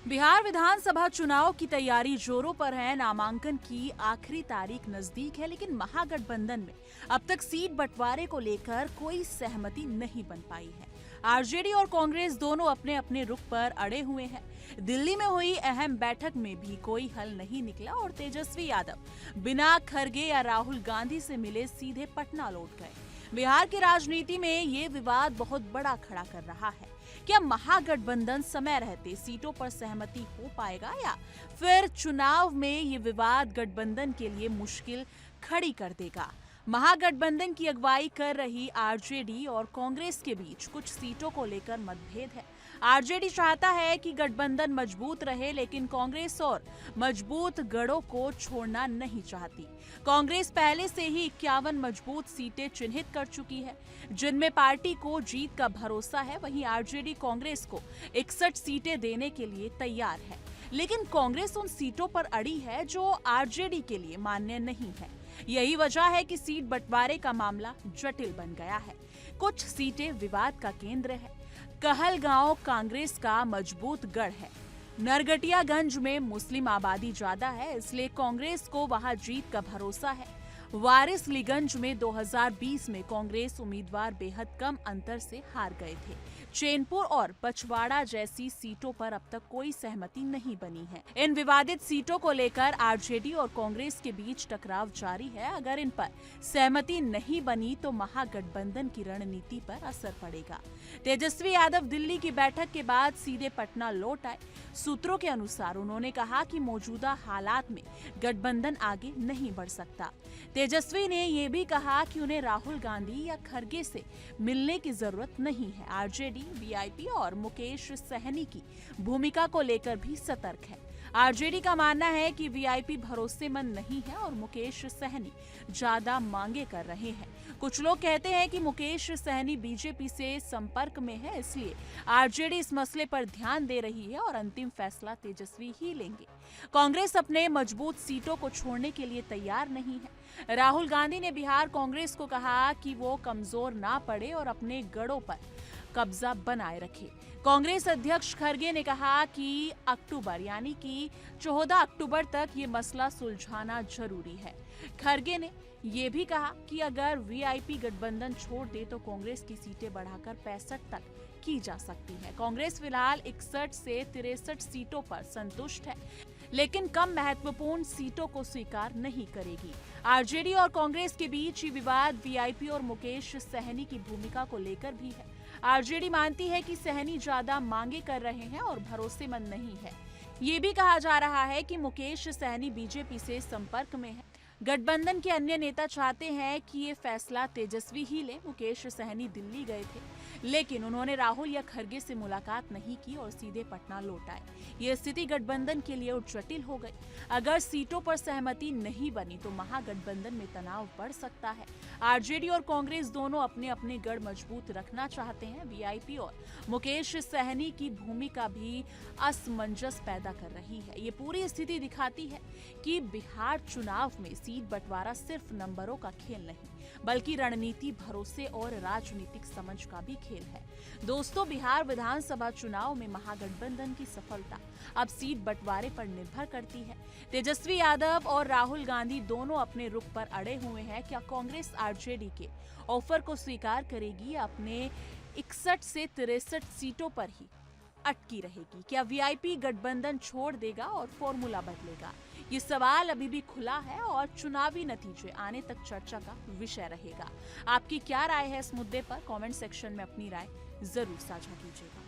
बिहार विधानसभा चुनाव की तैयारी जोरों पर है। नामांकन की आखिरी तारीख नजदीक है, लेकिन महागठबंधन में अब तक सीट बंटवारे को लेकर कोई सहमति नहीं बन पाई है। आरजेडी और कांग्रेस दोनों अपने अपने रुख पर अड़े हुए हैं। दिल्ली में हुई अहम बैठक में भी कोई हल नहीं निकला और तेजस्वी यादव बिना खरगे या राहुल गांधी से मिले सीधे पटना लौट गए। बिहार की राजनीति में ये विवाद बहुत बड़ा खड़ा कर रहा है। क्या महागठबंधन समय रहते सीटों पर सहमति हो पाएगा या फिर चुनाव में ये विवाद गठबंधन के लिए मुश्किल खड़ी कर देगा? महागठबंधन की अगुवाई कर रही आरजेडी और कांग्रेस के बीच कुछ सीटों को लेकर मतभेद है। आरजेडी चाहता है कि गठबंधन मजबूत रहे, लेकिन कांग्रेस और मजबूत गढ़ों को छोड़ना नहीं चाहती। कांग्रेस पहले से ही 51 मजबूत सीटें चिन्हित कर चुकी है, जिनमें पार्टी को जीत का भरोसा है। वहीं आरजेडी कांग्रेस को 61 सीटें देने के लिए तैयार है, लेकिन कांग्रेस उन सीटों पर अड़ी है जो आरजेडी के लिए मान्य नहीं है। यही वजह है कि सीट बंटवारे का मामला जटिल बन गया है। कुछ सीटें विवाद का केंद्र है। कहलगांव कांग्रेस का मजबूत गढ़ है। नरगटियागंज में मुस्लिम आबादी ज्यादा है, इसलिए कांग्रेस को वहां जीत का भरोसा है। वारिसलीगंज में 2020 में कांग्रेस उम्मीदवार बेहद कम अंतर से हार गए थे। चैनपुर और पचवाड़ा जैसी सीटों पर अब तक कोई सहमति नहीं बनी है। इन विवादित सीटों को लेकर आरजेडी और कांग्रेस के बीच टकराव जारी है। अगर इन पर सहमति नहीं बनी तो महागठबंधन की रणनीति पर असर पड़ेगा। तेजस्वी यादव दिल्ली की बैठक के बाद सीधे पटना लौट आए। सूत्रों के अनुसार उन्होंने कहा कि मौजूदा हालात में गठबंधन आगे नहीं बढ़ सकता। तेजस्वी ने यह भी कहा कि उन्हें राहुल गांधी या खरगे से मिलने की जरूरत नहीं है। आरजेडी वीआईपी और मुकेश सहनी की भूमिका को लेकर भी सतर्क है। आरजेडी का मानना है कि वीआईपी भरोसेमंद नहीं है और मुकेश सहनी ज्यादा मांगे कर रहे हैं। कुछ लोग कहते हैं कि मुकेश सहनी बीजेपी से संपर्क में है, इसलिए आरजेडी इस मसले पर ध्यान दे रही है और अंतिम फैसला तेजस्वी ही लेंगे। कांग्रेस अपने मजबूत सीटों को छोड़ने के लिए तैयार नहीं है। राहुल गांधी ने बिहार कांग्रेस को कहा कि वो कमजोर ना पड़े और अपने गढ़ों पर कब्जा बनाए रखे। कांग्रेस अध्यक्ष खरगे ने कहा कि अक्टूबर यानी कि 14 अक्टूबर तक ये मसला सुलझाना जरूरी है। खरगे ने ये भी कहा कि अगर वीआईपी गठबंधन छोड़ दे तो कांग्रेस की सीटें बढ़ाकर 65 तक की जा सकती है। कांग्रेस फिलहाल 61 से 63 सीटों पर संतुष्ट है, लेकिन कम महत्वपूर्ण सीटों को स्वीकार नहीं करेगी। आरजेडी और कांग्रेस के बीच ये विवाद वीआईपी और मुकेश सहनी की भूमिका को लेकर भी है। आरजेडी मानती है कि सहनी ज्यादा मांगे कर रहे हैं और भरोसेमंद नहीं है। ये भी कहा जा रहा है कि मुकेश सहनी बीजेपी से संपर्क में है। गठबंधन के अन्य नेता चाहते हैं कि ये फैसला तेजस्वी ही ले। मुकेश सहनी दिल्ली गए थे, लेकिन उन्होंने राहुल या खरगे से मुलाकात नहीं की और सीधे पटना लौट आए। ये स्थिति गठबंधन के लिए जटिल हो गई। अगर सीटों पर सहमति नहीं बनी तो महागठबंधन में तनाव बढ़ सकता है। आरजेडी और कांग्रेस दोनों अपने अपने गढ़ मजबूत रखना चाहते हैं। वीआईपी और मुकेश सहनी की भूमिका भी असमंजस पैदा कर रही है। ये पूरी स्थिति दिखाती है कि बिहार चुनाव में सीट बंटवारा सिर्फ नंबरों का खेल नहीं, बल्कि रणनीति, भरोसे और राजनीतिक समझ का भी खेल है। दोस्तों, बिहार विधानसभा चुनाव में महागठबंधन की सफलता अब सीट बंटवारे पर निर्भर करती है। तेजस्वी यादव और राहुल गांधी दोनों अपने रुख पर अड़े हुए हैं। क्या कांग्रेस आरजेडी के ऑफर को स्वीकार करेगी या अपने 61 से 63 सीटों पर ही अटकी रहेगी? क्या वीआईपी गठबंधन छोड़ देगा और फॉर्मूला बदलेगा? ये सवाल अभी भी खुला है और चुनावी नतीजे आने तक चर्चा का विषय रहेगा। आपकी क्या राय है इस मुद्दे पर? कमेंट सेक्शन में अपनी राय जरूर साझा कीजिएगा।